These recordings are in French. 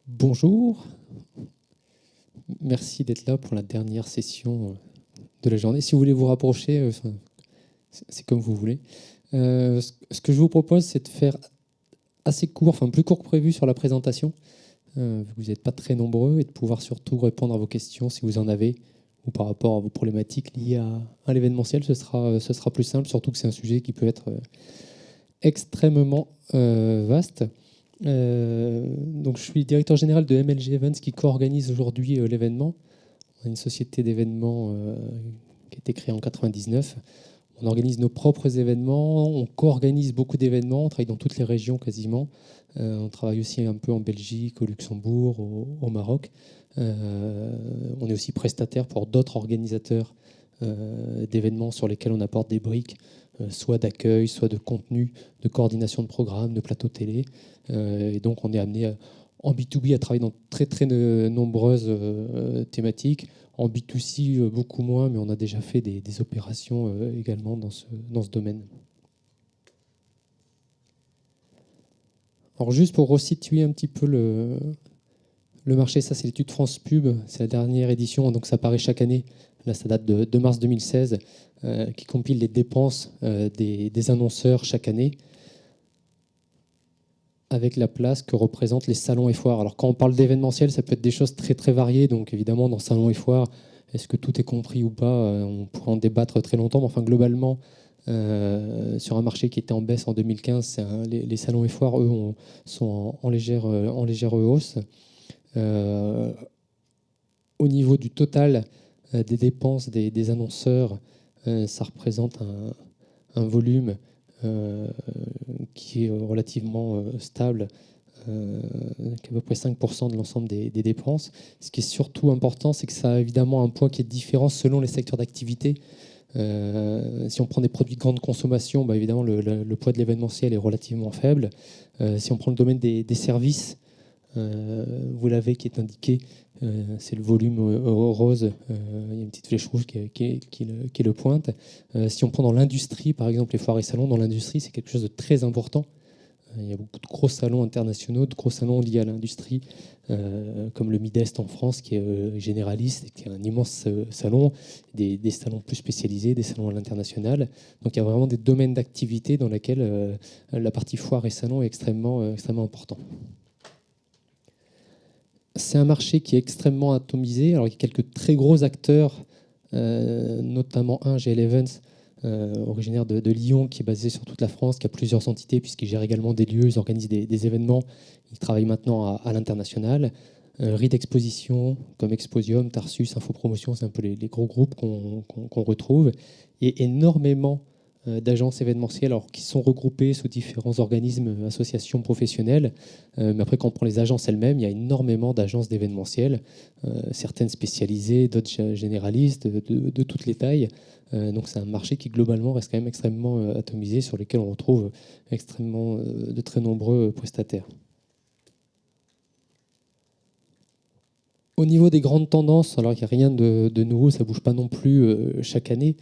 Bonjour, merci d'être là pour la dernière session de la journée. Si vous voulez vous rapprocher, c'est comme vous voulez. Ce que je vous propose, c'est de faire assez court, enfin plus court que prévu sur la présentation, vu que vous n'êtes pas très nombreux, et de pouvoir surtout répondre à vos questions si vous en avez, ou par rapport à vos problématiques liées à l'événementiel. Ce sera plus simple, surtout que c'est un sujet qui peut être extrêmement vaste. Donc, je suis directeur général de MLG Events qui co-organise aujourd'hui l'événement. On est une société d'événements qui a été créée en 99. On organise nos propres événements, on co-organise beaucoup d'événements, on travaille dans toutes les régions quasiment. On travaille aussi un peu en Belgique, au Luxembourg, au Maroc. On est aussi prestataire pour d'autres organisateurs d'événements sur lesquels on apporte des briques, soit d'accueil, soit de contenu, de coordination de programmes, de plateaux télé. Et donc on est amené en B2B à travailler dans très nombreuses thématiques. En B2C, beaucoup moins, mais on a déjà fait des opérations également dans ce domaine. Alors juste pour resituer un petit peu le marché, ça c'est l'étude France Pub, c'est la dernière édition, donc ça paraît chaque année. Là, ça date de mars 2016, qui compile les dépenses des annonceurs chaque année, avec la place que représentent les salons et foires. Alors quand on parle d'événementiel, ça peut être des choses très variées. Donc évidemment, dans salons et foires, est-ce que tout est compris ou pas? On pourrait en débattre très longtemps. Mais enfin, globalement, sur un marché qui était en baisse en 2015, les salons et foires, eux, sont en légère hausse. Au niveau du total des dépenses des annonceurs, ça représente un volume qui est relativement stable, qui est à peu près 5% de l'ensemble des dépenses. Ce qui est surtout important, c'est que ça a évidemment un poids qui est différent selon les secteurs d'activité. Si on prend des produits de grande consommation, bah évidemment, le poids de l'événementiel est relativement faible. Si on prend le domaine des services, vous l'avez qui est indiqué, c'est le volume rose, il y a une petite flèche rouge qui le pointe. Si on prend dans l'industrie, par exemple les foires et salons, dans l'industrie c'est quelque chose de très important. Il y a beaucoup de gros salons internationaux, de gros salons liés à l'industrie, comme le Midest en France, qui est généraliste, qui est un immense salon, des salons plus spécialisés, des salons à l'international. Donc il y a vraiment des domaines d'activité dans lesquels la partie foire et salon est extrêmement important. C'est un marché qui est extrêmement atomisé. Alors, il y a quelques très gros acteurs, notamment un, GL Events, originaire de Lyon, qui est basé sur toute la France, qui a plusieurs entités, puisqu'il gère également des lieux, ils organisent des événements. Il travaille maintenant à l'international. Reed Exposition, comme Exposium, Tarsus, Infopromotion, c'est un peu les gros groupes qu'on retrouve. Et énormément d'agences événementielles alors, qui sont regroupées sous différents organismes, associations professionnelles. Mais après, quand on prend les agences elles-mêmes, il y a énormément d'agences d'événementiel, certaines spécialisées, d'autres généralistes, de toutes les tailles. Donc c'est un marché qui globalement reste quand même extrêmement atomisé, sur lequel on retrouve extrêmement de très nombreux prestataires. Au niveau des grandes tendances, alors qu'il n'y a rien de nouveau, ça ne bouge pas non plus chaque année.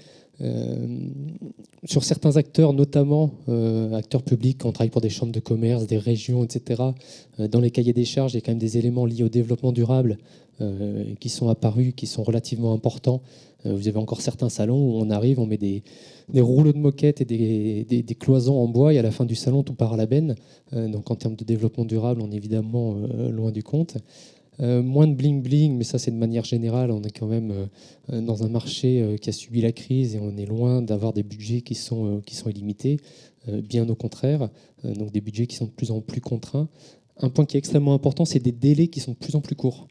Sur certains acteurs, notamment acteurs publics, quand on travaille pour des chambres de commerce, des régions, etc., dans les cahiers des charges, il y a quand même des éléments liés au développement durable qui sont apparus, qui sont relativement importants. Vous avez encore certains salons où on arrive, on met des rouleaux de moquette et des cloisons en bois, et à la fin du salon, tout part à la benne. Donc en termes de développement durable, on est évidemment loin du compte. Moins de bling-bling, mais ça c'est de manière générale. On est quand même dans un marché qui a subi la crise et on est loin d'avoir des budgets qui sont illimités, bien au contraire. Donc des budgets qui sont de plus en plus contraints. Un point qui est extrêmement important, c'est des délais qui sont de plus en plus courts.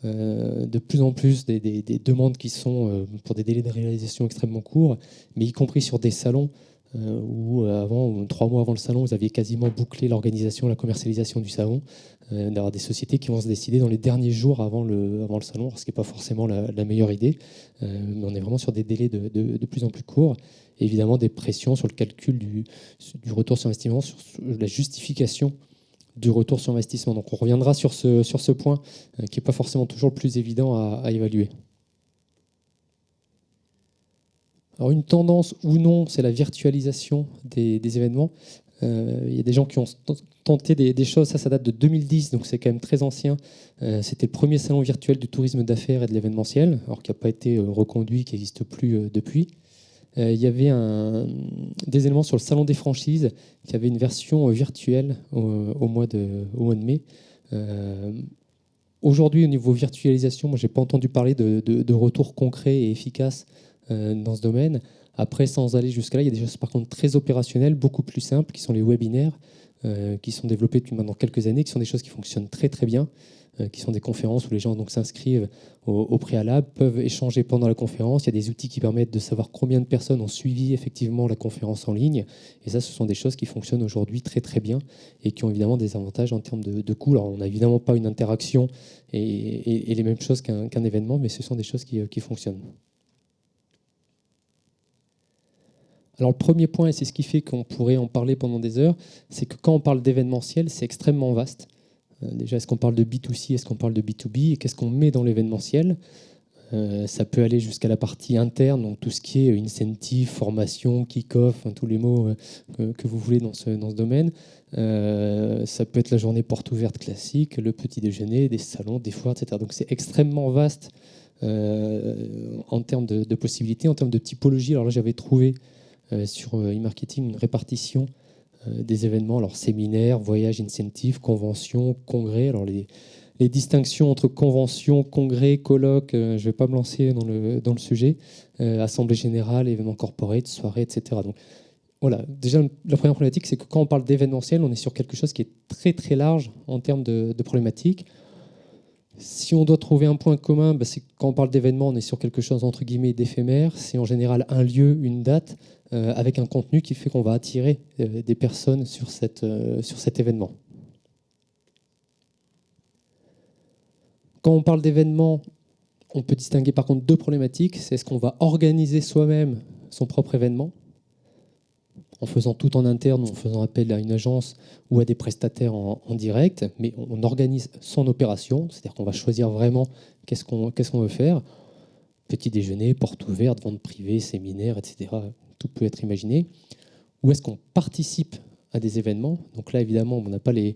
De plus en plus des demandes qui sont pour des délais de réalisation extrêmement courts, mais y compris sur des salons où avant, 3 mois avant le salon, vous aviez quasiment bouclé l'organisation, la commercialisation du salon, d'avoir des sociétés qui vont se décider dans les derniers jours avant le salon, ce qui n'est pas forcément la meilleure idée, mais on est vraiment sur des délais de plus en plus courts. Et évidemment, des pressions sur le calcul du retour sur investissement, sur la justification du retour sur investissement. Donc on reviendra sur ce point qui n'est pas forcément toujours le plus évident à évaluer. Alors une tendance ou non, c'est la virtualisation des événements. Il y a des gens qui ont tenté des choses, ça date de 2010, donc c'est quand même très ancien. C'était le premier salon virtuel du tourisme d'affaires et de l'événementiel, alors qui n'a pas été reconduit, qui n'existe plus depuis. Il y avait des éléments sur le salon des franchises, qui avait une version virtuelle au mois de mai. Aujourd'hui, au niveau virtualisation, moi, je n'ai pas entendu parler de retours concrets et efficaces dans ce domaine. Après, sans aller jusqu'à là, il y a des choses par contre très opérationnelles, beaucoup plus simples, qui sont les webinaires, qui sont développés depuis maintenant quelques années, qui sont des choses qui fonctionnent très très bien, qui sont des conférences où les gens donc s'inscrivent au préalable, peuvent échanger pendant la conférence. Il y a des outils qui permettent de savoir combien de personnes ont suivi effectivement la conférence en ligne. Et ça, ce sont des choses qui fonctionnent aujourd'hui très très bien et qui ont évidemment des avantages en termes de coût. Alors, on n'a évidemment pas une interaction et les mêmes choses qu'un événement, mais ce sont des choses qui fonctionnent. Alors le premier point, et c'est ce qui fait qu'on pourrait en parler pendant des heures, c'est que quand on parle d'événementiel, c'est extrêmement vaste. Déjà, est-ce qu'on parle de B2C, est-ce qu'on parle de B2B, et qu'est-ce qu'on met dans l'événementiel? Ça peut aller jusqu'à la partie interne, donc tout ce qui est incentive, formation, kick-off, enfin, tous les mots que vous voulez dans ce domaine. Ça peut être la journée porte ouverte classique, le petit déjeuner, des salons, des foires, etc. Donc c'est extrêmement vaste en termes de possibilités, en termes de typologie. Alors là, j'avais trouvé sur e-marketing une répartition des événements, alors séminaires, voyages, incentives, conventions, congrès. Alors les distinctions entre conventions, congrès, colloques, je ne vais pas me lancer dans le sujet, assemblée générale, événements corporate, soirées, etc. Donc voilà, déjà la première problématique, c'est que quand on parle d'événementiel, on est sur quelque chose qui est très très large en termes de problématiques. Si on doit trouver un point commun, c'est que quand on parle d'événement, on est sur quelque chose entre guillemets d'éphémère. C'est en général un lieu, une date, avec un contenu qui fait qu'on va attirer des personnes sur cet événement. Quand on parle d'événement, on peut distinguer par contre deux problématiques. C'est est-ce qu'on va organiser soi-même son propre événement, en faisant tout en interne, ou en faisant appel à une agence ou à des prestataires en direct, mais on organise son opération, c'est-à-dire qu'on va choisir vraiment qu'est-ce qu'on veut faire. Petit déjeuner, porte ouverte, vente privée, séminaire, etc. Tout peut être imaginé. Ou est-ce qu'on participe à des événements? Donc là, évidemment, on n'a pas les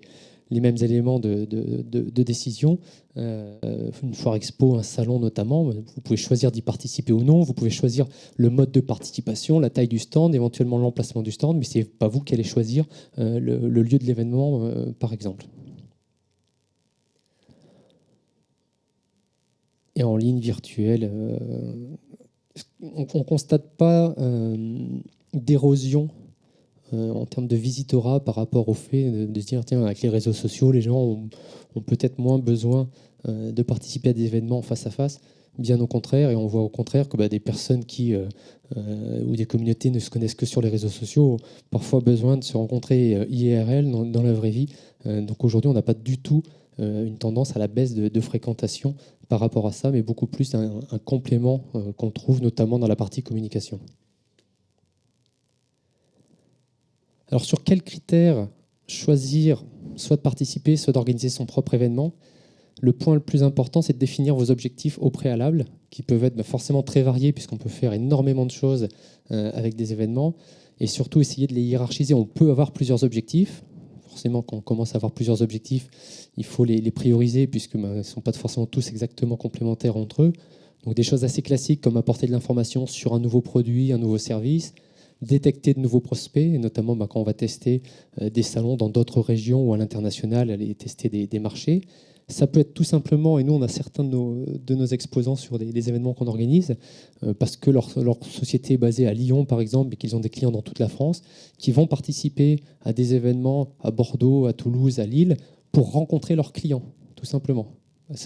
mêmes éléments de décision. Une foire expo, un salon notamment, vous pouvez choisir d'y participer ou non. Vous pouvez choisir le mode de participation, la taille du stand, éventuellement l'emplacement du stand, mais ce n'est pas vous qui allez choisir le lieu de l'événement, par exemple. Et en ligne virtuelle, on ne constate pas d'érosion en termes de visitorat par rapport au fait de se dire, tiens, avec les réseaux sociaux, les gens ont peut-être moins besoin de participer à des événements face à face. Bien au contraire, et on voit au contraire que des personnes ou des communautés ne se connaissent que sur les réseaux sociaux ont parfois besoin de se rencontrer IRL dans la vraie vie. Donc aujourd'hui, on n'a pas du tout une tendance à la baisse de fréquentation par rapport à ça, mais beaucoup plus un complément qu'on trouve notamment dans la partie communication. Alors sur quels critères choisir soit de participer, soit d'organiser son propre événement? Le point le plus important, c'est de définir vos objectifs au préalable, qui peuvent être forcément très variés, puisqu'on peut faire énormément de choses avec des événements, et surtout essayer de les hiérarchiser. On peut avoir plusieurs objectifs. Forcément, quand on commence à avoir plusieurs objectifs, il faut les prioriser, puisqu'ils ne sont pas forcément tous exactement complémentaires entre eux. Donc des choses assez classiques, comme apporter de l'information sur un nouveau produit, un nouveau service, détecter de nouveaux prospects, et notamment quand on va tester des salons dans d'autres régions ou à l'international, aller tester des marchés. Ça peut être tout simplement, et nous on a certains de nos exposants sur des événements qu'on organise, parce que leur société est basée à Lyon par exemple, et qu'ils ont des clients dans toute la France, qui vont participer à des événements à Bordeaux, à Toulouse, à Lille, pour rencontrer leurs clients, tout simplement.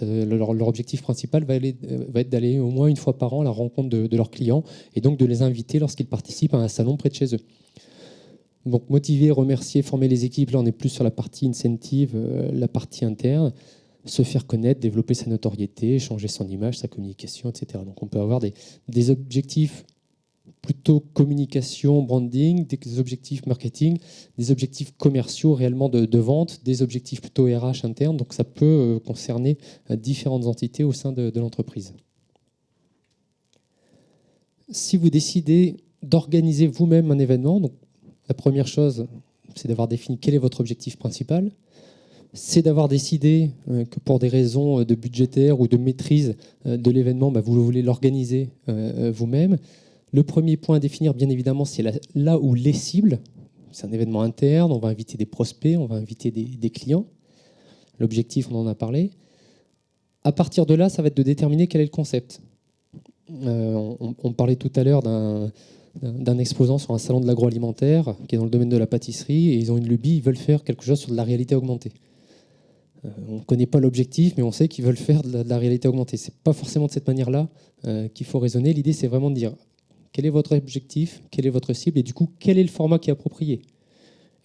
Leur objectif principal va être d'aller au moins une fois par an à la rencontre de leurs clients, et donc de les inviter lorsqu'ils participent à un salon près de chez eux. Donc motiver, remercier, former les équipes, là on est plus sur la partie incentive, la partie interne, se faire connaître, développer sa notoriété, changer son image, sa communication, etc. Donc on peut avoir des objectifs plutôt communication, branding, des objectifs marketing, des objectifs commerciaux réellement de vente, des objectifs plutôt RH interne. Donc ça peut concerner différentes entités au sein de l'entreprise. Si vous décidez d'organiser vous-même un événement, donc la première chose, c'est d'avoir défini quel est votre objectif principal. C'est d'avoir décidé que pour des raisons de budgétaire ou de maîtrise de l'événement, vous voulez l'organiser vous-même. Le premier point à définir, bien évidemment, c'est là où les cibles. C'est un événement interne, on va inviter des prospects, on va inviter des clients. L'objectif, on en a parlé. À partir de là, ça va être de déterminer quel est le concept. On parlait tout à l'heure d'un exposant sur un salon de l'agroalimentaire qui est dans le domaine de la pâtisserie, et ils ont une lubie, ils veulent faire quelque chose sur de la réalité augmentée. On ne connaît pas l'objectif, mais on sait qu'ils veulent faire de la réalité augmentée. Ce n'est pas forcément de cette manière-là qu'il faut raisonner. L'idée, c'est vraiment de dire quel est votre objectif, quelle est votre cible, et du coup, quel est le format qui est approprié.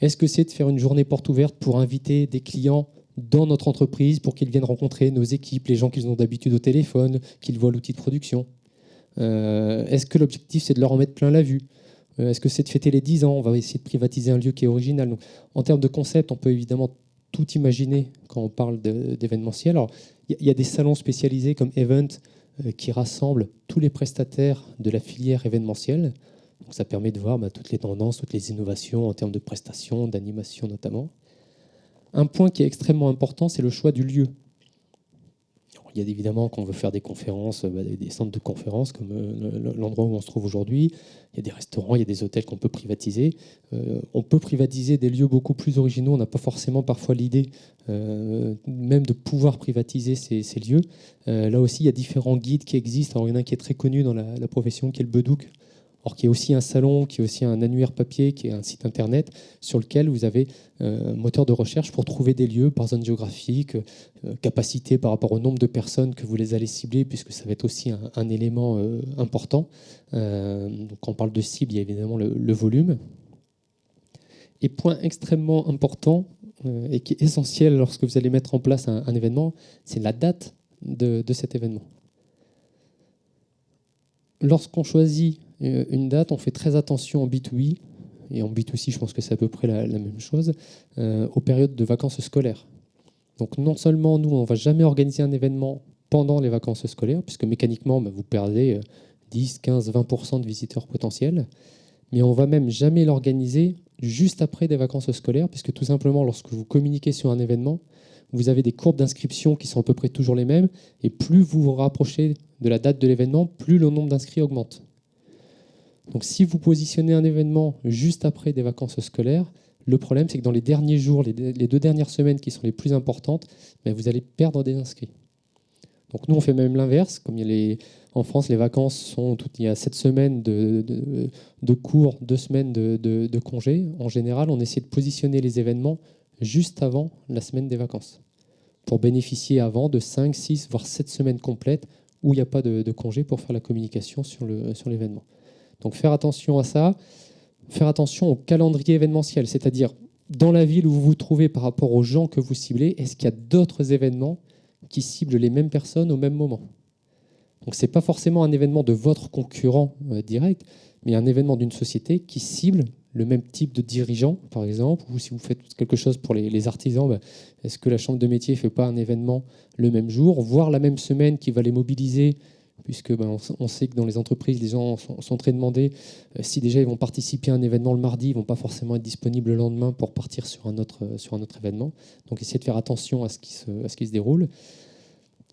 Est-ce que c'est de faire une journée porte ouverte pour inviter des clients dans notre entreprise pour qu'ils viennent rencontrer nos équipes, les gens qu'ils ont d'habitude au téléphone, qu'ils voient l'outil de production? Est-ce que l'objectif, c'est de leur en mettre plein la vue? Est-ce que c'est de fêter les 10 ans? On va essayer de privatiser un lieu qui est original. Donc, en termes de concept, on peut évidemment tout imaginer quand on parle d'événementiel. Alors, il y a des salons spécialisés comme Event qui rassemblent tous les prestataires de la filière événementielle. Donc, ça permet de voir toutes les tendances, toutes les innovations en termes de prestations, d'animation notamment. Un point qui est extrêmement important, c'est le choix du lieu. Il y a évidemment qu'on veut faire des conférences, des centres de conférences comme l'endroit où on se trouve aujourd'hui. Il y a des restaurants, il y a des hôtels qu'on peut privatiser. On peut privatiser des lieux beaucoup plus originaux. On n'a pas forcément parfois l'idée même de pouvoir privatiser ces lieux. Là aussi, il y a différents guides qui existent. Alors, il y en a un qui est très connu dans la profession, qui est le Bedouk. Or, qui est aussi un salon, qui est aussi un annuaire papier, qui est un site internet sur lequel vous avez un moteur de recherche pour trouver des lieux par zone géographique, capacité par rapport au nombre de personnes que vous les allez cibler, puisque ça va être aussi un élément important. Donc, quand on parle de cible, il y a évidemment le volume. Et point extrêmement important et qui est essentiel lorsque vous allez mettre en place un événement, c'est la date de cet événement. Lorsqu'on choisit une date, on fait très attention en B2B, et en B2C, je pense que c'est à peu près la même chose, aux périodes de vacances scolaires. Donc non seulement nous, on ne va jamais organiser un événement pendant les vacances scolaires, puisque mécaniquement, vous perdez 10, 15, 20% de visiteurs potentiels, mais on ne va même jamais l'organiser juste après des vacances scolaires, puisque tout simplement, lorsque vous communiquez sur un événement, vous avez des courbes d'inscription qui sont à peu près toujours les mêmes, et plus vous vous rapprochez de la date de l'événement, plus le nombre d'inscrits augmente. Donc si vous positionnez un événement juste après des vacances scolaires, le problème c'est que dans les derniers jours, les 2 dernières semaines qui sont les plus importantes, vous allez perdre des inscrits. Donc nous on fait même l'inverse, comme en France les vacances sont il y a 7 semaines de cours, 2 semaines de congés. En général, on essaie de positionner les événements juste avant la semaine des vacances, pour bénéficier avant de 5, 6, voire 7 semaines complètes où il n'y a pas de congé pour faire la communication sur l'événement. Donc faire attention à ça, faire attention au calendrier événementiel, c'est-à-dire dans la ville où vous vous trouvez par rapport aux gens que vous ciblez, est-ce qu'il y a d'autres événements qui ciblent les mêmes personnes au même moment? Donc ce n'est pas forcément un événement de votre concurrent direct, mais un événement d'une société qui cible le même type de dirigeant, par exemple, ou si vous faites quelque chose pour les artisans, est-ce que la chambre de métier ne fait pas un événement le même jour, voire la même semaine qui va les mobiliser, puisque on sait que dans les entreprises, les gens sont très demandés. Si déjà ils vont participer à un événement le mardi, ils ne vont pas forcément être disponibles le lendemain pour partir sur un autre événement. Donc essayez de faire attention à ce qui se déroule.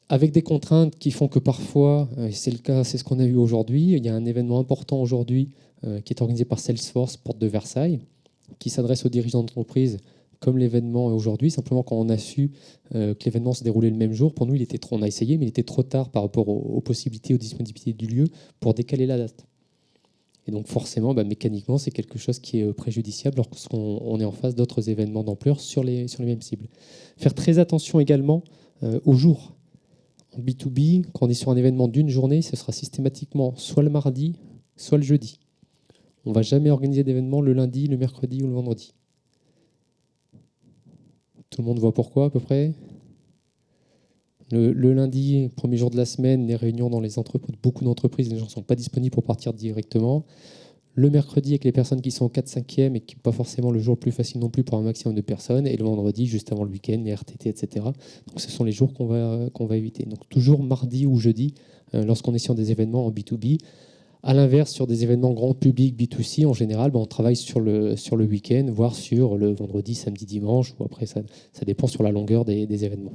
Avec des contraintes qui font que parfois, et c'est le cas, c'est ce qu'on a eu aujourd'hui, il y a un événement important aujourd'hui qui est organisé par Salesforce, Porte de Versailles, qui s'adresse aux dirigeants d'entreprise comme l'événement aujourd'hui. Simplement, quand on a su que l'événement se déroulait le même jour, pour nous, on a essayé, mais il était trop tard par rapport aux possibilités, aux disponibilités du lieu pour décaler la date. Et donc forcément, mécaniquement, c'est quelque chose qui est préjudiciable lorsqu'on est en face d'autres événements d'ampleur sur les mêmes cibles. Faire très attention également aux jours. En B2B, quand on est sur un événement d'une journée, ce sera systématiquement soit le mardi, soit le jeudi. On ne va jamais organiser d'événements le lundi, le mercredi ou le vendredi. Tout le monde voit pourquoi à peu près. Le lundi, premier jour de la semaine, les réunions dans les entreprises, beaucoup d'entreprises, les gens ne sont pas disponibles pour partir directement. Le mercredi, avec les personnes qui sont au 4-5e et qui n'ont pas forcément le jour le plus facile non plus pour un maximum de personnes. Et le vendredi, juste avant le week-end, les RTT, etc. Donc ce sont les jours qu'on va éviter. Donc toujours mardi ou jeudi, lorsqu'on est sur des événements en B2B. À l'inverse, sur des événements grand public B2C, en général, on travaille sur le week-end, voire sur le vendredi, samedi, dimanche, ou après, ça dépend sur la longueur des événements.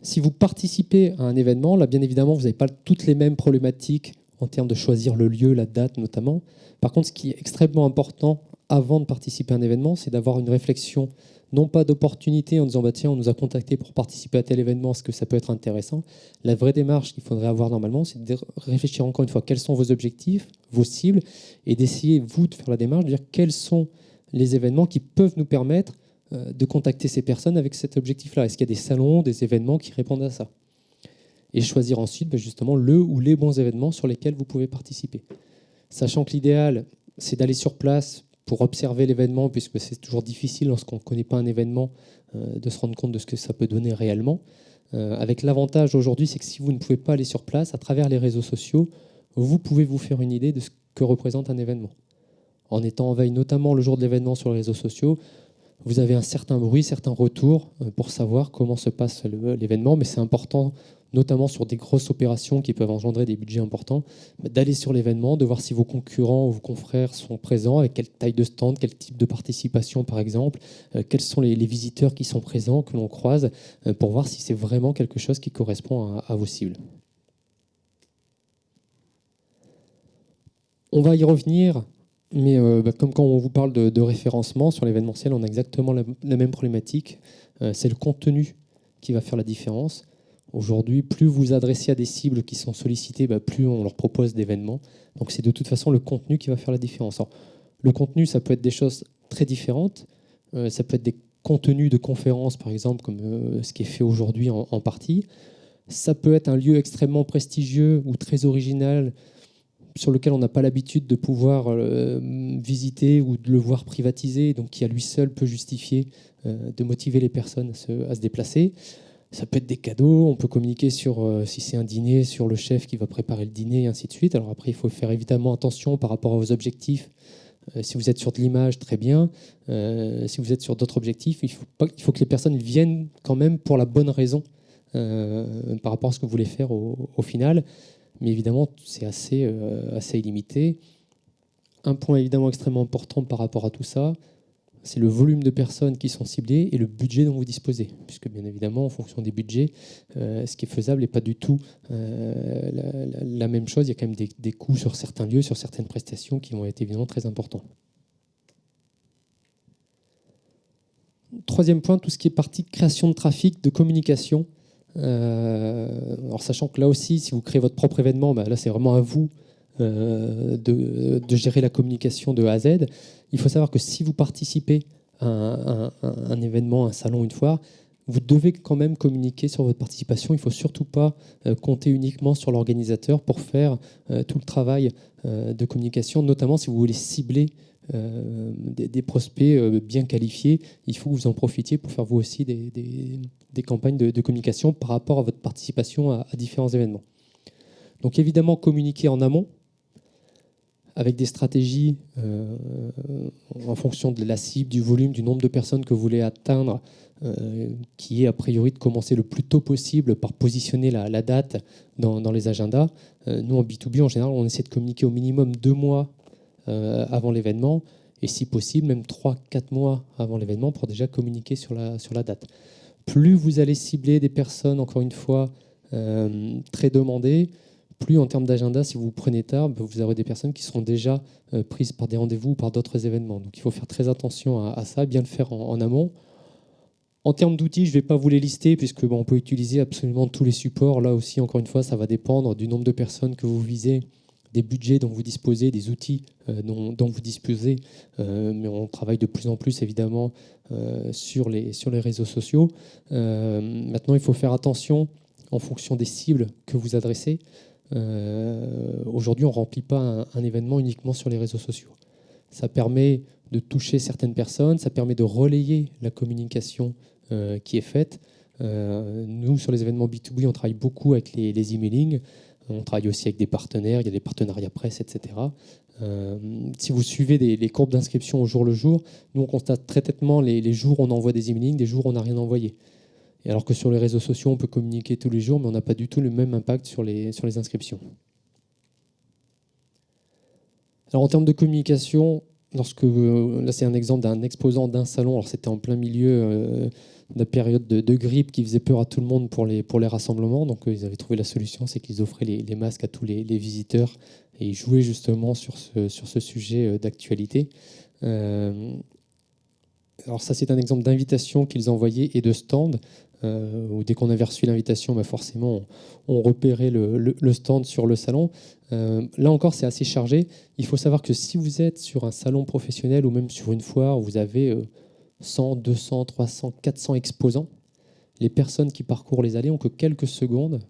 Si vous participez à un événement, là, bien évidemment, vous n'avez pas toutes les mêmes problématiques en termes de choisir le lieu, la date notamment. Par contre, ce qui est extrêmement important avant de participer à un événement, c'est d'avoir une réflexion, non pas d'opportunité en disant bah, tiens, on nous a contacté pour participer à tel événement, est-ce que ça peut être intéressant? La vraie démarche qu'il faudrait avoir normalement, c'est de réfléchir encore une fois quels sont vos objectifs, vos cibles, et d'essayer, vous, de faire la démarche, de dire quels sont les événements qui peuvent nous permettre de contacter ces personnes avec cet objectif-là. Est-ce qu'il y a des salons, des événements qui répondent à ça? Et choisir ensuite justement le ou les bons événements sur lesquels vous pouvez participer. Sachant que l'idéal, c'est d'aller sur place pour observer l'événement, puisque c'est toujours difficile lorsqu'on ne connaît pas un événement de se rendre compte de ce que ça peut donner réellement. Avec l'avantage aujourd'hui, c'est que si vous ne pouvez pas aller sur place, à travers les réseaux sociaux, vous pouvez vous faire une idée de ce que représente un événement. En étant en veille, notamment le jour de l'événement sur les réseaux sociaux, vous avez un certain bruit, certains retours pour savoir comment se passe l'événement, mais c'est important, notamment sur des grosses opérations qui peuvent engendrer des budgets importants, d'aller sur l'événement, de voir si vos concurrents ou vos confrères sont présents, avec quelle taille de stand, quel type de participation par exemple, quels sont les visiteurs qui sont présents, que l'on croise, pour voir si c'est vraiment quelque chose qui correspond à vos cibles. On va y revenir. Mais comme quand on vous parle de référencement sur l'événementiel, on a exactement la même problématique. C'est le contenu qui va faire la différence. Aujourd'hui, plus vous adressez à des cibles qui sont sollicitées, plus on leur propose d'événements. Donc c'est de toute façon le contenu qui va faire la différence. Alors, le contenu, ça peut être des choses très différentes. Ça peut être des contenus de conférences, par exemple, comme ce qui est fait aujourd'hui en partie. Ça peut être un lieu extrêmement prestigieux ou très original, sur lequel on n'a pas l'habitude de pouvoir visiter ou de le voir privatisé, donc qui à lui seul peut justifier de motiver les personnes à se déplacer. Ça peut être des cadeaux, on peut communiquer sur, si c'est un dîner, sur le chef qui va préparer le dîner, et ainsi de suite. Alors après, il faut faire évidemment attention par rapport à vos objectifs. Si vous êtes sur de l'image, très bien. Si vous êtes sur d'autres objectifs, il faut que les personnes viennent quand même pour la bonne raison par rapport à ce que vous voulez faire au final. Mais évidemment, c'est assez illimité. Un point évidemment extrêmement important par rapport à tout ça, c'est le volume de personnes qui sont ciblées et le budget dont vous disposez. Puisque bien évidemment, en fonction des budgets, ce qui est faisable n'est pas du tout la même chose. Il y a quand même des coûts sur certains lieux, sur certaines prestations qui vont être évidemment très importants. Troisième point, tout ce qui est partie de création de trafic, de communication. Alors sachant que là aussi, si vous créez votre propre événement, là c'est vraiment à vous de gérer la communication de A à Z. Il faut savoir que si vous participez à un événement, un salon, une foire, vous devez quand même communiquer sur votre participation. Il ne faut surtout pas compter uniquement sur l'organisateur pour faire tout le travail de communication, notamment si vous voulez cibler des prospects bien qualifiés. Il faut que vous en profitiez pour faire vous aussi des campagnes de communication par rapport à votre participation à différents événements. Donc évidemment, communiquer en amont avec des stratégies en fonction de la cible, du volume, du nombre de personnes que vous voulez atteindre, qui est a priori de commencer le plus tôt possible par positionner la date dans les agendas. Nous, en B2B, en général, on essaie de communiquer au minimum 2 mois avant l'événement, et si possible, même 3-4 mois avant l'événement pour déjà communiquer sur la date. Plus vous allez cibler des personnes, encore une fois, très demandées, plus en termes d'agenda, si vous prenez tard, vous aurez des personnes qui seront déjà prises par des rendez-vous ou par d'autres événements. Donc il faut faire très attention à ça, bien le faire en amont. En termes d'outils, je ne vais pas vous les lister, puisque on peut utiliser absolument tous les supports. Là aussi, encore une fois, ça va dépendre du nombre de personnes que vous visez, des budgets dont vous disposez, des outils dont vous disposez. Mais on travaille de plus en plus, évidemment, sur les réseaux sociaux. Maintenant, il faut faire attention en fonction des cibles que vous adressez. Aujourd'hui, on ne remplit pas un événement uniquement sur les réseaux sociaux. Ça permet de toucher certaines personnes, ça permet de relayer la communication qui est faite. Nous, sur les événements B2B, on travaille beaucoup avec les emailing. On travaille aussi avec des partenaires, il y a des partenariats presse, etc. Si vous suivez les courbes d'inscription au jour le jour, nous, on constate très nettement les jours où on envoie des emailing, des jours où on n'a rien envoyé. Et alors que sur les réseaux sociaux, on peut communiquer tous les jours, mais on n'a pas du tout le même impact sur les inscriptions. Alors en termes de communication, là c'est un exemple d'un exposant d'un salon, alors c'était en plein milieu de la période de grippe qui faisait peur à tout le monde pour les rassemblements, donc ils avaient trouvé la solution, c'est qu'ils offraient les masques à tous les visiteurs, et ils jouaient justement sur ce sujet d'actualité. Alors ça c'est un exemple d'invitation qu'ils envoyaient et de stand, où dès qu'on avait reçu l'invitation, forcément on repérait le stand sur le salon. Là encore, c'est assez chargé. Il faut savoir que si vous êtes sur un salon professionnel ou même sur une foire où vous avez 100, 200, 300, 400 exposants, les personnes qui parcourent les allées ont que quelques secondes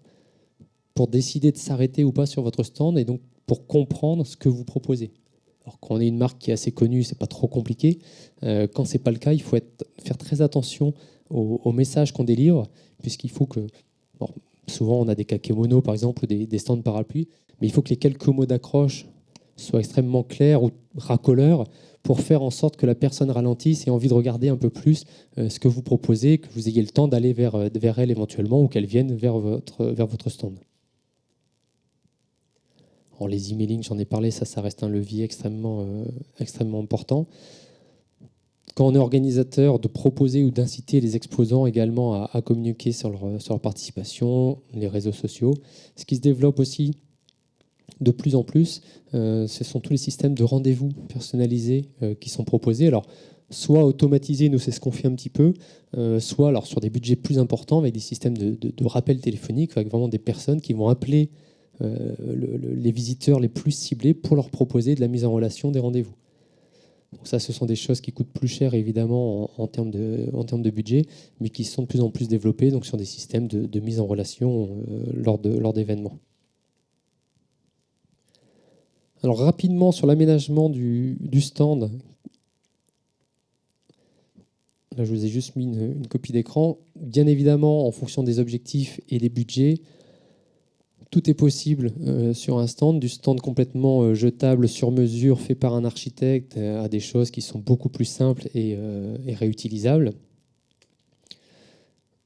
pour décider de s'arrêter ou pas sur votre stand et donc pour comprendre ce que vous proposez. Alors quand on est une marque qui est assez connue, c'est pas trop compliqué. Quand c'est pas le cas, il faut faire très attention au message qu'on délivre, puisqu'il faut que... Bon, souvent, on a des kakémonos, par exemple, ou des stands parapluies, mais il faut que les quelques mots d'accroche soient extrêmement clairs ou racoleurs pour faire en sorte que la personne ralentisse et ait envie de regarder un peu plus ce que vous proposez, que vous ayez le temps d'aller vers elle éventuellement ou qu'elle vienne vers votre stand. Alors, les emailing, j'en ai parlé, ça reste un levier extrêmement important. Quand on est organisateur, de proposer ou d'inciter les exposants également à communiquer sur leur participation, les réseaux sociaux. Ce qui se développe aussi de plus en plus, ce sont tous les systèmes de rendez-vous personnalisés qui sont proposés. Alors, soit automatisés, nous c'est ce qu'on fait un petit peu, soit alors, sur des budgets plus importants avec des systèmes de rappel téléphonique, avec vraiment des personnes qui vont appeler les visiteurs les plus ciblés pour leur proposer de la mise en relation des rendez-vous. Donc ça, ce sont des choses qui coûtent plus cher, évidemment, en termes de budget, mais qui sont de plus en plus développées donc sur des systèmes de mise en relation lors d'événements. Alors rapidement, sur l'aménagement du stand, là je vous ai juste mis une copie d'écran. Bien évidemment, en fonction des objectifs et des budgets, tout est possible sur un stand, du stand complètement jetable sur mesure fait par un architecte à des choses qui sont beaucoup plus simples et réutilisables.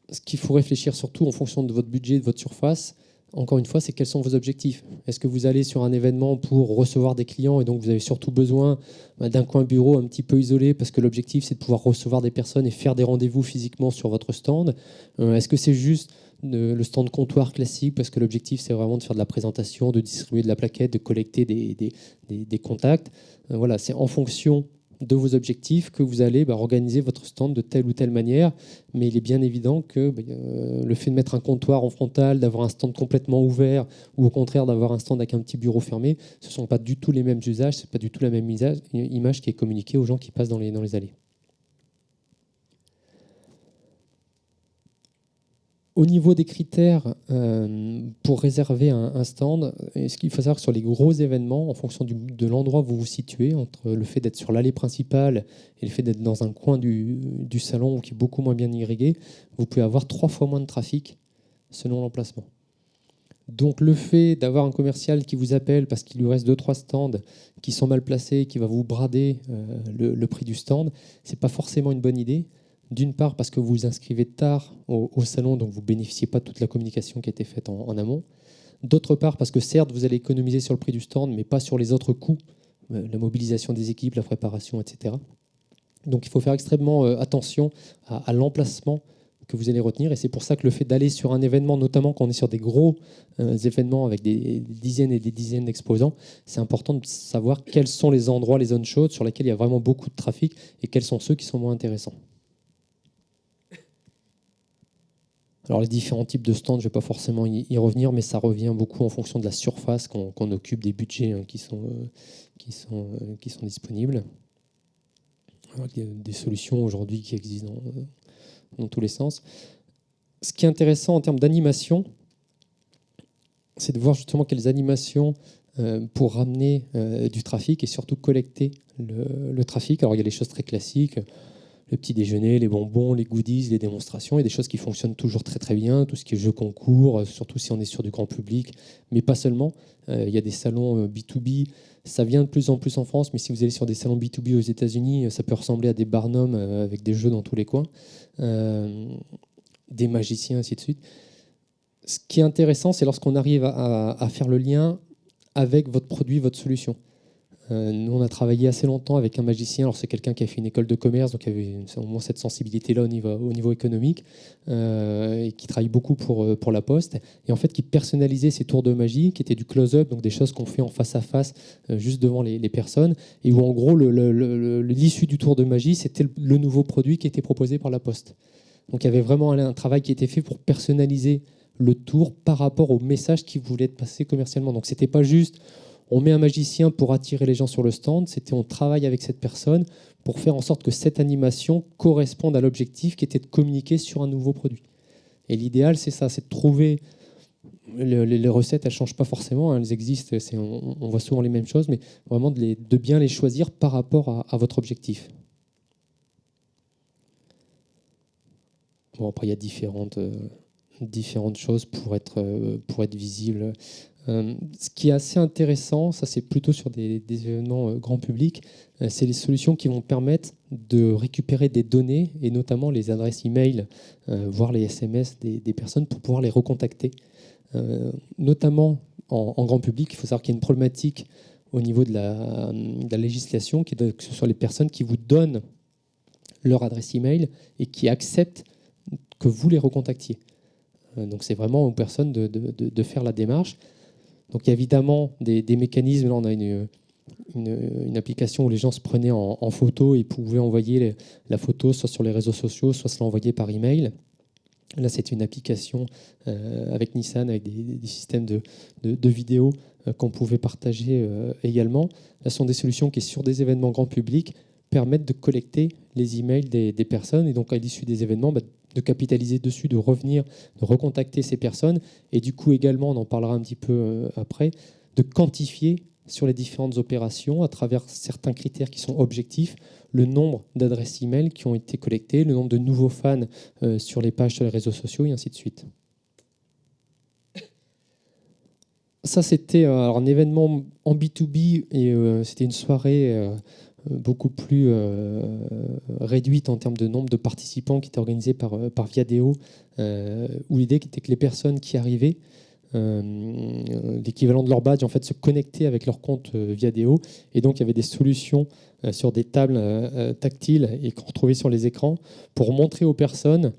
Ce qu'il faut réfléchir surtout en fonction de votre budget, de votre surface, encore une fois, c'est quels sont vos objectifs. Est-ce que vous allez sur un événement pour recevoir des clients et donc vous avez surtout besoin d'un coin bureau un petit peu isolé parce que l'objectif c'est de pouvoir recevoir des personnes et faire des rendez-vous physiquement sur votre stand? Est-ce que c'est juste le stand comptoir classique parce que l'objectif c'est vraiment de faire de la présentation, de distribuer de la plaquette, de collecter des contacts? Voilà, c'est en fonction de vos objectifs que vous allez organiser votre stand de telle ou telle manière. Mais il est bien évident que le fait de mettre un comptoir en frontal, d'avoir un stand complètement ouvert ou au contraire d'avoir un stand avec un petit bureau fermé, ce ne sont pas du tout les mêmes usages, ce n'est pas du tout la même image qui est communiquée aux gens qui passent dans les allées. Au niveau des critères pour réserver un stand, ce qu'il faut savoir sur les gros événements, en fonction de l'endroit où vous vous situez, entre le fait d'être sur l'allée principale et le fait d'être dans un coin du salon qui est beaucoup moins bien irrigué, vous pouvez avoir 3 fois moins de trafic selon l'emplacement. Donc le fait d'avoir un commercial qui vous appelle parce qu'il lui reste 2-3 stands qui sont mal placés, qui va vous brader le prix du stand, ce n'est pas forcément une bonne idée. D'une part parce que vous vous inscrivez tard au salon, donc vous ne bénéficiez pas de toute la communication qui a été faite en amont. D'autre part parce que certes, vous allez économiser sur le prix du stand, mais pas sur les autres coûts, la mobilisation des équipes, la préparation, etc. Donc il faut faire extrêmement attention à l'emplacement que vous allez retenir. Et c'est pour ça que le fait d'aller sur un événement, notamment quand on est sur des gros événements avec des dizaines et des dizaines d'exposants, c'est important de savoir quels sont les endroits, les zones chaudes sur lesquelles il y a vraiment beaucoup de trafic et quels sont ceux qui sont moins intéressants. Alors les différents types de stands, je ne vais pas forcément y revenir, mais ça revient beaucoup en fonction de la surface qu'on occupe, des budgets qui sont disponibles. Alors, il y a des solutions aujourd'hui qui existent dans tous les sens. Ce qui est intéressant en termes d'animation, c'est de voir justement quelles animations pour ramener du trafic et surtout collecter le trafic. Alors il y a les choses très classiques, le petit déjeuner, les bonbons, les goodies, les démonstrations, et des choses qui fonctionnent toujours très très bien, tout ce qui est jeux concours, surtout si on est sur du grand public, mais pas seulement. Il y a des salons B2B, ça vient de plus en plus en France, mais si vous allez sur des salons B2B aux États-Unis, ça peut ressembler à des barnums avec des jeux dans tous les coins. des magiciens, ainsi de suite. Ce qui est intéressant, c'est lorsqu'on arrive à faire le lien avec votre produit, votre solution. Nous, on a travaillé assez longtemps avec un magicien. Alors, c'est quelqu'un qui a fait une école de commerce, donc il y avait au moins cette sensibilité-là au niveau économique, et qui travaille beaucoup pour la Poste. Et en fait, qui personnalisait ses tours de magie, qui étaient du close-up, donc des choses qu'on fait en face à face, juste devant les personnes, et où en gros, l'issue du tour de magie, c'était le nouveau produit qui était proposé par la Poste. Donc, il y avait vraiment un travail qui était fait pour personnaliser le tour par rapport au message qui voulait être passé commercialement. Donc, c'était pas juste on met un magicien pour attirer les gens sur le stand, c'était on travaille avec cette personne pour faire en sorte que cette animation corresponde à l'objectif qui était de communiquer sur un nouveau produit. Et l'idéal, c'est ça, c'est de trouver... Les recettes, elles ne changent pas forcément, hein, elles existent, on voit souvent les mêmes choses, mais vraiment de bien les choisir par rapport à votre objectif. Bon, après, il y a différentes choses pour être visible. Ce qui est assez intéressant, ça c'est plutôt sur des événements grand public, c'est les solutions qui vont permettre de récupérer des données, et notamment les adresses e-mail, voire les SMS des personnes pour pouvoir les recontacter. Notamment en grand public, il faut savoir qu'il y a une problématique au niveau de la législation, que ce soit les personnes qui vous donnent leur adresse e-mail et qui acceptent que vous les recontactiez. Donc c'est vraiment aux personnes de faire la démarche. Donc il y a évidemment des mécanismes. Là, on a une application où les gens se prenaient en photo et pouvaient envoyer la photo soit sur les réseaux sociaux, soit se l'envoyer par email. Là, c'est une application avec Nissan, avec des systèmes de vidéos qu'on pouvait partager également. Là, ce sont des solutions qui, sur des événements grand public, permettent de collecter les emails des personnes, et donc à l'issue des événements, de capitaliser dessus, de revenir, de recontacter ces personnes, et du coup également, on en parlera un petit peu après, de quantifier sur les différentes opérations, à travers certains critères qui sont objectifs, le nombre d'adresses e-mail qui ont été collectées, le nombre de nouveaux fans sur les pages, sur les réseaux sociaux, et ainsi de suite. Ça, c'était un événement en B2B, et c'était une soirée beaucoup plus réduite en termes de nombre de participants, qui était organisée par Viadeo, où l'idée était que les personnes qui arrivaient, l'équivalent de leur badge, en fait, se connectaient avec leur compte Viadeo, et donc il y avait des solutions sur des tables tactiles et qu'on retrouvait sur les écrans pour montrer aux personnes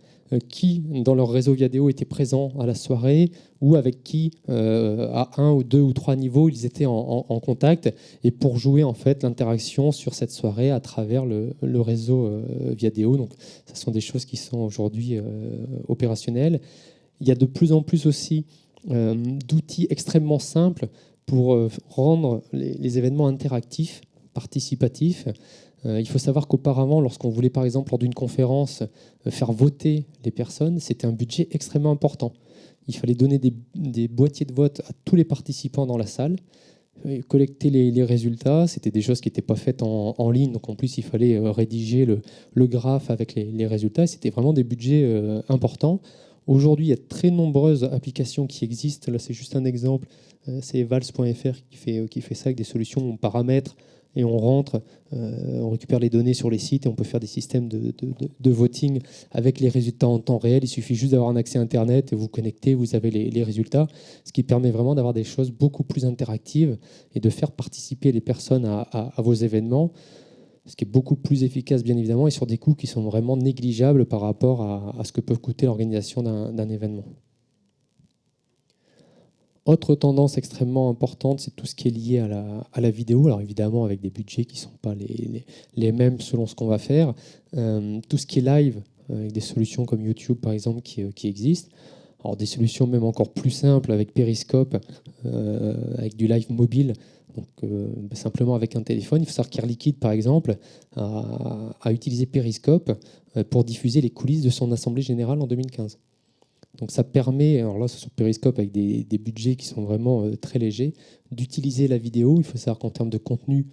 qui, dans leur réseau Viadeo, étaient présents à la soirée, ou avec qui, à 1 ou 2 ou 3 niveaux, ils étaient en contact, et pour jouer en fait l'interaction sur cette soirée à travers le réseau Viadeo. Donc, ce sont des choses qui sont aujourd'hui opérationnelles. Il y a de plus en plus aussi d'outils extrêmement simples pour rendre les événements interactifs, participatifs. Il faut savoir qu'auparavant, lorsqu'on voulait par exemple lors d'une conférence faire voter les personnes, c'était un budget extrêmement important. Il fallait donner des boîtiers de vote à tous les participants dans la salle, collecter les résultats. C'était des choses qui n'étaient pas faites en ligne, donc en plus il fallait rédiger le graphe avec les résultats. C'était vraiment des budgets importants. Aujourd'hui, il y a très nombreuses applications qui existent. Là, c'est juste un exemple. C'est Vals.fr qui fait ça avec des solutions où on paramètre et on rentre, on récupère les données sur les sites et on peut faire des systèmes de voting avec les résultats en temps réel. Il suffit juste d'avoir un accès Internet et vous connectez, vous avez les résultats, ce qui permet vraiment d'avoir des choses beaucoup plus interactives et de faire participer les personnes à vos événements, ce qui est beaucoup plus efficace, bien évidemment, et sur des coûts qui sont vraiment négligeables par rapport à ce que peut coûter l'organisation d'un événement. Autre tendance extrêmement importante, c'est tout ce qui est lié à la vidéo. Alors évidemment, avec des budgets qui ne sont pas les mêmes selon ce qu'on va faire. Tout ce qui est live, avec des solutions comme YouTube, par exemple, qui existent. Alors des solutions même encore plus simples, avec Periscope, avec du live mobile. Donc, simplement avec un téléphone. Il faut savoir qu'Air Liquide, par exemple, a utilisé Periscope pour diffuser les coulisses de son Assemblée Générale en 2015. Donc ça permet, alors là c'est sur Periscope avec des budgets qui sont vraiment très légers, d'utiliser la vidéo. Il faut savoir qu'en termes de contenu,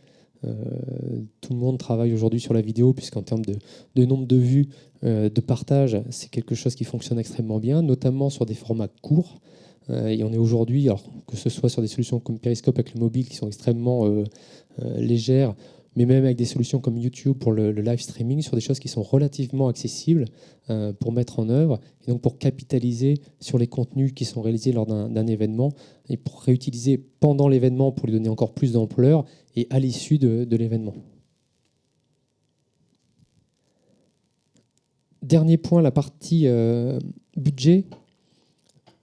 tout le monde travaille aujourd'hui sur la vidéo, puisqu'en termes de nombre de vues, de partage, c'est quelque chose qui fonctionne extrêmement bien, notamment sur des formats courts. Et on est aujourd'hui, alors que ce soit sur des solutions comme Periscope avec le mobile qui sont extrêmement légères, mais même avec des solutions comme YouTube pour le live streaming, sur des choses qui sont relativement accessibles pour mettre en œuvre, et donc pour capitaliser sur les contenus qui sont réalisés lors d'un événement, et pour réutiliser pendant l'événement pour lui donner encore plus d'ampleur, et à l'issue de l'événement. Dernier point, la partie budget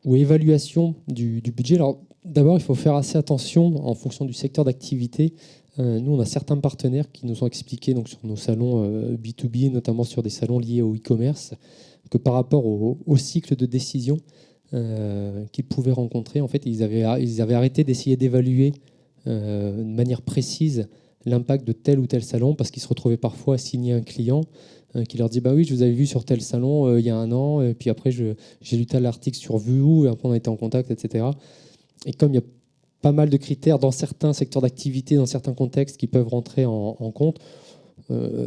ou évaluation du budget. Alors, d'abord, il faut faire assez attention en fonction du secteur d'activité. Nous, on a certains partenaires qui nous ont expliqué donc, sur nos salons B2B, notamment sur des salons liés au e-commerce, que par rapport au cycle de décision qu'ils pouvaient rencontrer, en fait, ils avaient arrêté d'essayer d'évaluer de manière précise l'impact de tel ou tel salon parce qu'ils se retrouvaient parfois à signer un client qui leur dit bah oui, je vous avais vu sur tel salon il y a un an, et puis après j'ai lu tel article sur Vuhu, et après on a été en contact, etc. Et comme il y a pas mal de critères dans certains secteurs d'activité, dans certains contextes qui peuvent rentrer en compte,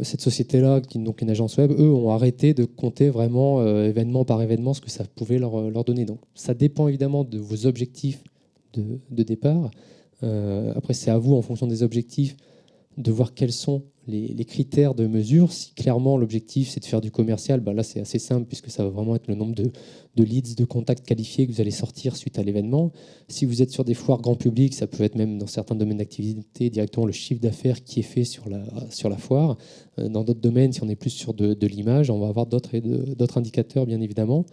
cette société-là, qui est donc une agence web, eux ont arrêté de compter vraiment événement par événement ce que ça pouvait leur donner. Donc ça dépend évidemment de vos objectifs de départ. Après, c'est à vous, en fonction des objectifs, de voir quels sont les critères de mesure. Si clairement l'objectif c'est de faire du commercial, ben là c'est assez simple puisque ça va vraiment être le nombre de leads, de contacts qualifiés que vous allez sortir suite à l'événement. Si vous êtes sur des foires grand public, ça peut être même dans certains domaines d'activité directement le chiffre d'affaires qui est fait sur la foire. Dans d'autres domaines, si on est plus sur de l'image, on va avoir d'autres indicateurs bien évidemment.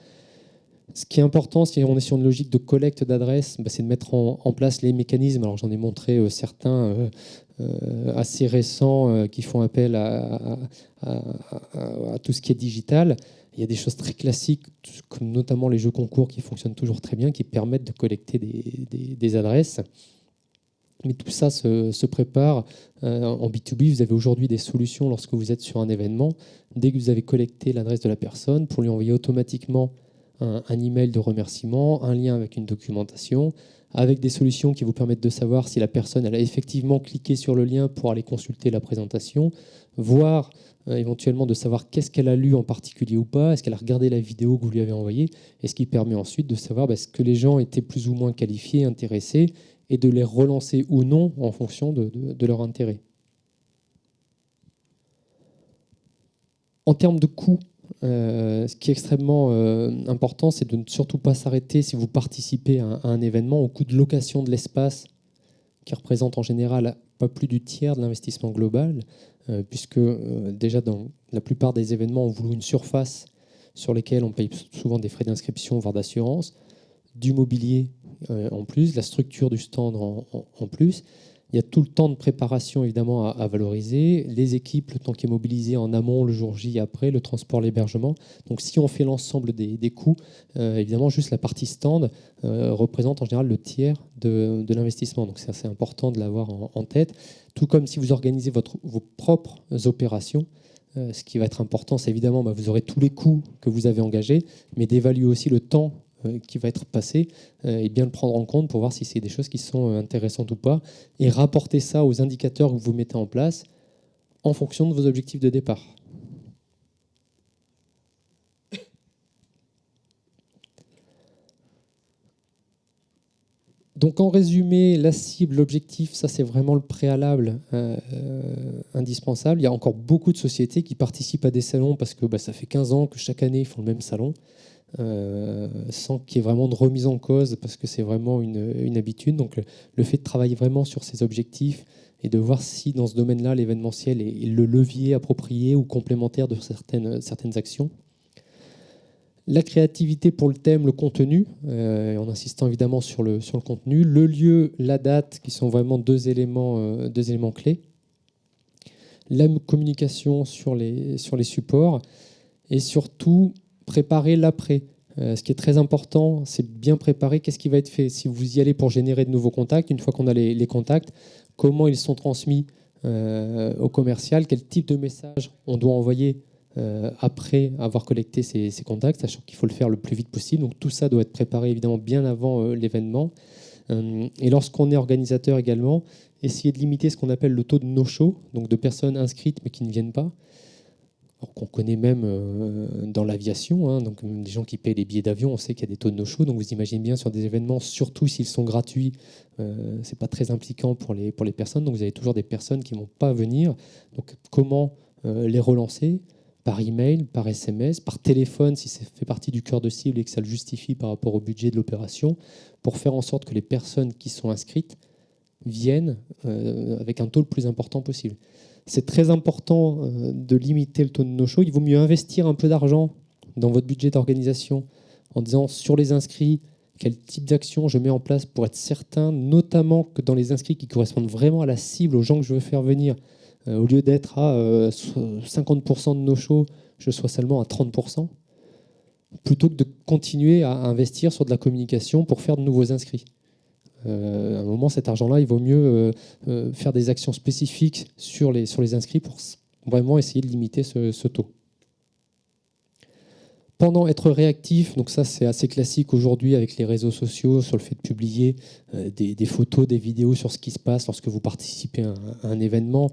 Ce qui est important, si on est sur une logique de collecte d'adresses, c'est de mettre en place les mécanismes. Alors j'en ai montré certains assez récents qui font appel à tout ce qui est digital. Il y a des choses très classiques, comme notamment les jeux concours qui fonctionnent toujours très bien, qui permettent de collecter des adresses. Mais tout ça se prépare en B2B. Vous avez aujourd'hui des solutions lorsque vous êtes sur un événement. Dès que vous avez collecté l'adresse de la personne, pour lui envoyer automatiquement un email de remerciement, un lien avec une documentation, avec des solutions qui vous permettent de savoir si la personne elle a effectivement cliqué sur le lien pour aller consulter la présentation, voire éventuellement de savoir qu'est-ce qu'elle a lu en particulier ou pas, est-ce qu'elle a regardé la vidéo que vous lui avez envoyée, et ce qui permet ensuite de savoir est-ce que les gens étaient plus ou moins qualifiés, intéressés, et de les relancer ou non en fonction de leur intérêt. En termes de coûts, ce qui est extrêmement important, c'est de ne surtout pas s'arrêter, si vous participez à un événement, au coût de location de l'espace, qui représente en général pas plus du tiers de l'investissement global, puisque déjà dans la plupart des événements, on loue une surface sur lesquelles on paye souvent des frais d'inscription, voire d'assurance, du mobilier en plus, la structure du stand en plus. Il y a tout le temps de préparation évidemment à valoriser, les équipes, le temps qui est mobilisé en amont, le jour J après, le transport, l'hébergement. Donc si on fait l'ensemble des coûts, évidemment juste la partie stand représente en général le tiers de l'investissement. Donc c'est assez important de l'avoir en tête. Tout comme si vous organisez vos propres opérations, ce qui va être important, c'est évidemment vous aurez tous les coûts que vous avez engagés, mais d'évaluer aussi le temps qui va être passé et bien le prendre en compte pour voir si c'est des choses qui sont intéressantes ou pas et rapporter ça aux indicateurs que vous mettez en place en fonction de vos objectifs de départ. Donc en résumé, la cible, l'objectif, ça c'est vraiment le préalable indispensable. Il y a encore beaucoup de sociétés qui participent à des salons parce que ça fait 15 ans que chaque année ils font le même salon. Sans qu'il y ait vraiment de remise en cause, parce que c'est vraiment une habitude. Donc le fait de travailler vraiment sur ces objectifs et de voir si dans ce domaine-là, l'événementiel est le levier approprié ou complémentaire de certaines actions. La créativité pour le thème, le contenu, en insistant évidemment sur le contenu. Le lieu, la date, qui sont vraiment deux éléments clés. La communication sur les supports. Et surtout, préparer l'après. Ce qui est très important, c'est bien préparer qu'est-ce qui va être fait. Si vous y allez pour générer de nouveaux contacts, une fois qu'on a les contacts, comment ils sont transmis au commercial, quel type de message on doit envoyer après avoir collecté ces contacts, sachant qu'il faut le faire le plus vite possible. Donc tout ça doit être préparé évidemment bien avant l'événement. Et lorsqu'on est organisateur également, essayer de limiter ce qu'on appelle le taux de no-show, donc de personnes inscrites mais qui ne viennent pas. alors qu'on connaît même dans l'aviation, hein, donc des gens qui payent les billets d'avion, on sait qu'il y a des taux de no-show, donc vous imaginez bien sur des événements, surtout s'ils sont gratuits, c'est pas très impliquant pour les personnes, donc vous avez toujours des personnes qui vont pas venir. Donc comment les relancer? Par email, par SMS, par téléphone, si ça fait partie du cœur de cible et que ça le justifie par rapport au budget de l'opération, pour faire en sorte que les personnes qui sont inscrites viennent avec un taux le plus important possible. C'est très important de limiter le taux de no-show. Il vaut mieux investir un peu d'argent dans votre budget d'organisation en disant sur les inscrits, quel type d'action je mets en place pour être certain, notamment que dans les inscrits qui correspondent vraiment à la cible, aux gens que je veux faire venir, au lieu d'être à 50% de no-show, je sois seulement à 30%, plutôt que de continuer à investir sur de la communication pour faire de nouveaux inscrits. À un moment, cet argent-là, il vaut mieux faire des actions spécifiques sur les inscrits pour vraiment essayer de limiter ce taux. Pendant, être réactif, donc ça c'est assez classique aujourd'hui avec les réseaux sociaux, sur le fait de publier des photos, des vidéos sur ce qui se passe lorsque vous participez à un événement.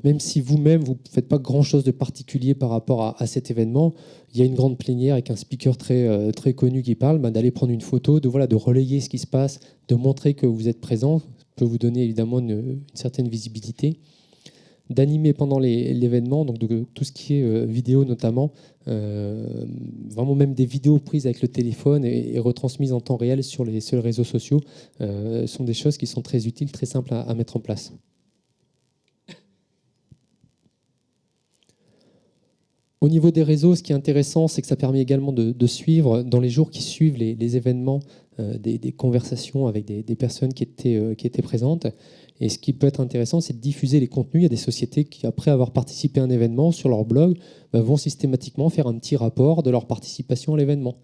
Même si vous-même, vous ne faites pas grand-chose de particulier par rapport à cet événement, il y a une grande plénière avec un speaker très connu qui parle, d'aller prendre une photo, de relayer ce qui se passe, de montrer que vous êtes présent, ça peut vous donner évidemment une certaine visibilité. D'animer pendant l'événement, donc de tout ce qui est vidéo notamment, vraiment même des vidéos prises avec le téléphone et retransmises en temps réel sur les réseaux sociaux, sont des choses qui sont très utiles, très simples à mettre en place. Au niveau des réseaux, ce qui est intéressant, c'est que ça permet également de suivre, dans les jours qui suivent les événements, des conversations avec des personnes qui étaient présentes. Et ce qui peut être intéressant, c'est de diffuser les contenus. Il y a des sociétés qui, après avoir participé à un événement, sur leur blog, vont systématiquement faire un petit rapport de leur participation à l'événement,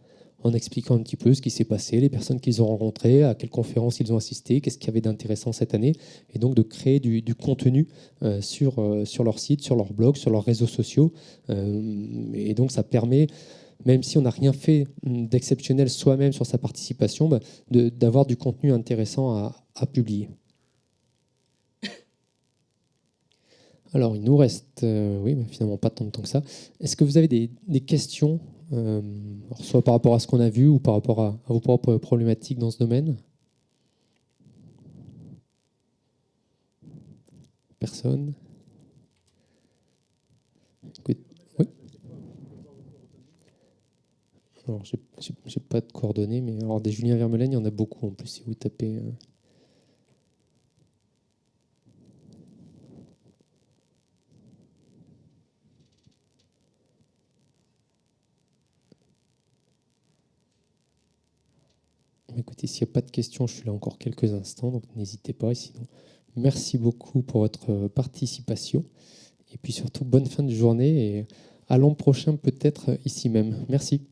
en expliquant un petit peu ce qui s'est passé, les personnes qu'ils ont rencontrées, à quelles conférences ils ont assisté, qu'est-ce qu'il y avait d'intéressant cette année, et donc de créer du contenu sur leur site, sur leur blog, sur leurs réseaux sociaux. Et donc ça permet, même si on n'a rien fait d'exceptionnel soi-même sur sa participation, d'avoir du contenu intéressant à publier. Alors, il nous reste, finalement pas tant de temps que ça. Est-ce que vous avez des questions, soit par rapport à ce qu'on a vu ou par rapport à vos propres problématiques dans ce domaine? Personne? Oui. Alors, j'ai pas de coordonnées, mais alors des Julien Vermelaine, il y en a beaucoup en plus si vous tapez. Écoutez, s'il n'y a pas de questions, je suis là encore quelques instants, donc n'hésitez pas. Sinon, merci beaucoup pour votre participation. Et puis surtout, bonne fin de journée et à l'an prochain peut-être ici même. Merci.